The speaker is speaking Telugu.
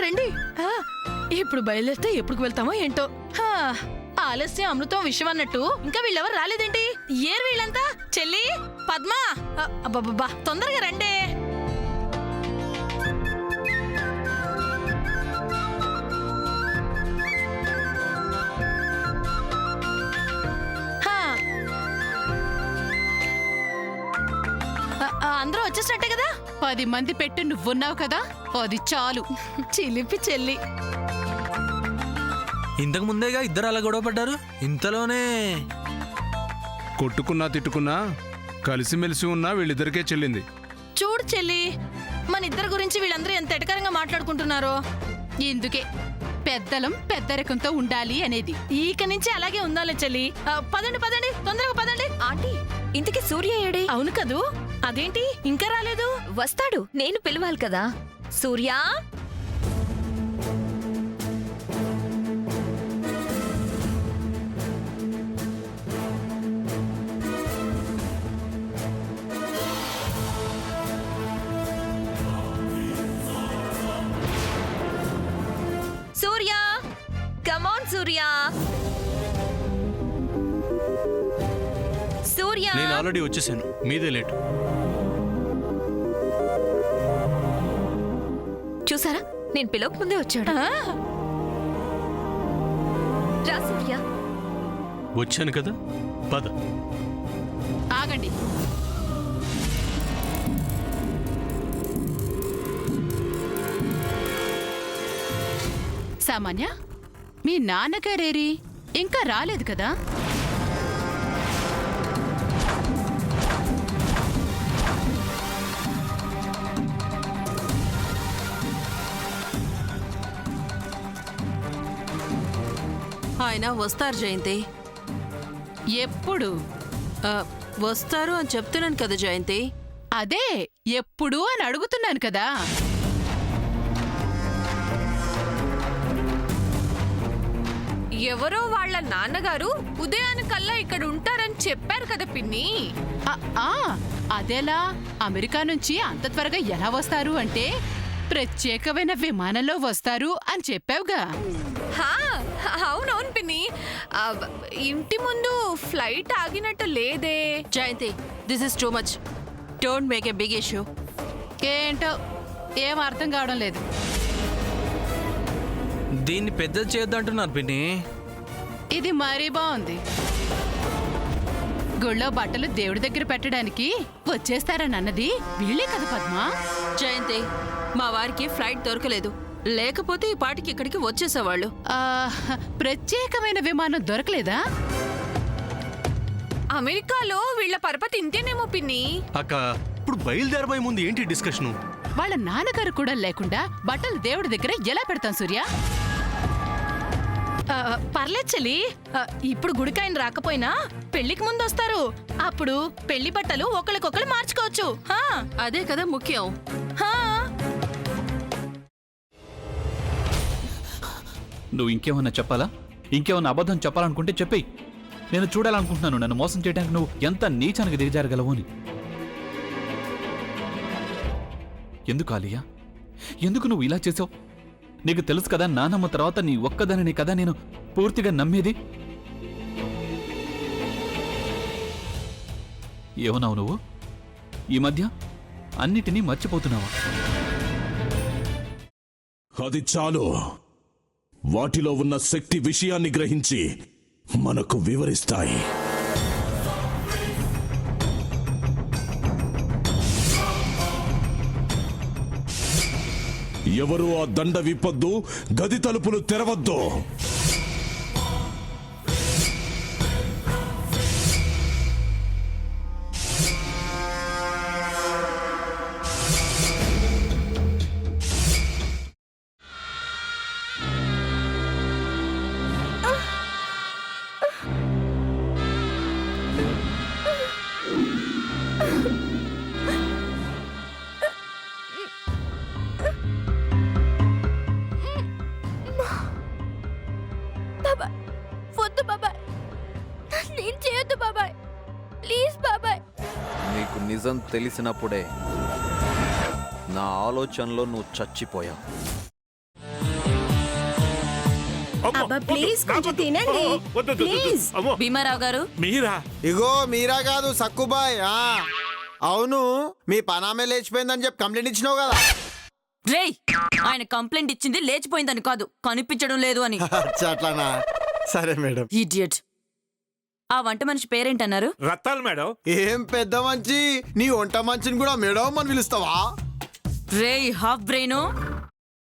రండి. ఇప్పుడు బయలుదేరితే ఎప్పుడు వెళ్తామో ఏంటో. ఆలస్యం అమృతం విషయం అన్నట్టు ఇంకా వీళ్ళెవరు రాలేదేంటి? ఏరు వీళ్ళంతా? చెల్లి, పద్మ, అబ్బబ్బా తొందరగా రండి. అందరూ వచ్చేసినట్టే కదా? 10 మంది పెట్టి నువ్వున్నావు కదా, అది చాలు. చిలిపి చెల్లి. ఇంతకు ముందేగా ఇద్దరు అలా గొడవ పడ్డారు, ఇంతలోనే కొట్టుకున్నా తిట్టుకున్నా కలిసిమెలిసి ఉన్నా వీళ్ళిద్దరికే చెల్లింది. చూడు చెల్లి, మన ఇద్దరి గురించి వీళ్ళందరూ ఎంత ఎటకరంగా మాట్లాడుకుంటున్నారో. ఇందుకే పెద్దలం పెద్దరికంతో ఉండాలి అనేది. ఇక నుంచి అలాగే ఉండాలి చెల్లి. పదండి పదండి, తొందరగా పదండి. ఆంటీ, ఇంటికి సూర్య ఏడే? అవును కదూ, అదేంటి ఇంకా రాలేదు? వస్తాడు, నేను పిలవాలి కదా. సూర్య, సూర్య, కమాన్ సూర్య. సూర్య, నేను ఆల్రెడీ వచ్చేసాను, మీదే లేట్. చూసారా, నేను పిలవక ముందే వచ్చాడు. రా సూర్య. వచ్చాను కదా, పద. ఆగండి. సామాన్య, మీ నాన్నగారేరి ఇంకా రాలేదు కదా? ఆయన వస్తారు జయంతి. ఎప్పుడు వస్తారు అని చెప్తున్నాను కదా జయంతి. అదే ఎప్పుడు అని అడుగుతున్నాను కదా. ఎవరో వాళ్ళ నాన్నగారు ఉదయానికల్లా ఇక్కడ ఉంటారని చెప్పారు కదా పిన్ని. అదెలా? అమెరికా నుంచి అంత త్వరగా ఎలా వస్తారు అంటే ప్రత్యేకమైన విమానంలో వస్తారు అని చెప్పావుగా. అవునవును పిన్ని, ఇంటి ముందు ఫ్లైట్ ఆగినట్టు లేదే. Jayanthi, this is too much. Don't make a big issue. ఏంటో ఏం అర్థం కావడం లేదు. దీన్ని పెద్దది చేయొద్దంటున్నారు పిన్ని. ఇది మరీ బాగుంది. గుళ్ళో బట్టలు దేవుడి దగ్గర పెట్టడానికి వచ్చేస్తారని అన్నది వీళ్ళే కదా పద్మ? జయంతి, మా వారికి ఫ్లైట్ దొరకలేదు, లేకపోతే ఈ పాటికి ఇక్కడికి వచ్చేసేవాళ్ళు. ప్రత్యేకమైన విమానం దొరకలేదా? అమెరికాలో వీళ్ళ పరపతి ఇంతేనేమో పిన్ని. అక్క, ఇప్పుడు బయలుదేరబోయే ముందు ఏంటి డిస్కషను? వాళ్ళ నాన్నగారు కూడా లేకుండా బట్టలు దేవుడి దగ్గర ఎలా పెడతాం సూర్య? పర్లేదు చెల్లి, ఇప్పుడు గుడికాయన రాకపోయినా పెళ్లికి ముందు వస్తారు. అప్పుడు పెళ్లి బట్టలు ఒకరికొకరు మార్చుకోవచ్చు. అదే కదా ముఖ్యం. నువ్వు ఇంకేమన్నా చెప్పాలా? ఇంకేమన్నా అబద్ధం చెప్పాలనుకుంటే చెప్పేయి. నేను చూడాలనుకుంటున్నాను నన్ను మోసం చేయడానికి నువ్వు ఎంత నీచానికి దిగజారగలవు అని. ఎందుకు ఆలియా, ఎందుకు నువ్వు ఇలా చేసావు? నీకు తెలుసు కదా, నానమ్మ తర్వాత నీ ఒక్కదానిని కదా నేను పూర్తిగా నమ్మేది. ఏమన్నావు నువ్వు? ఈ మధ్య అన్నిటినీ మర్చిపోతున్నావా? అది చాలు. వాటిలో ఉన్న శక్తి విషయాన్ని గ్రహించి మనకు వివరిస్తాయి. ఎవరు ఆ దండ విప్పొద్దు, గది తలుపులు తెరవద్దు. వద్దు బాబాయ్, నేను చేయొద్దు బాబాయ్, ప్లీజ్ బాబాయ్. నీకు నిజం తెలిసినప్పుడే నా ఆలోచనలో నువ్వు చచ్చిపోయావు. అబ్బా ప్లీజ్ కొంచెం తినండి ప్లీజ్. భీమారావు గారు మీరా? ఇగో మీరా కాదు సక్కుబాయ్. అవును, మీ పనామే లేచిపోయిందని చెప్పి కంప్లైంట్ ఇచ్చినావు కదా. రేయ్, ఆయన కంప్లైంట్ ఇచ్చింది లేచిపోయిందని కాదు, కనిపించడం లేదు అని. అచ్చా, అట్లానా? సరే మేడం. ఇడియట్. ఆ వంట మనిషి పేరేంటన్నారు? రత్తాలు మేడం. ఏం పెద్ద మంచి, నీ వంట మంచిని కూడా మేడం అని పిలుస్తావా? రేయ్ హాఫ్ బ్రెయిన్,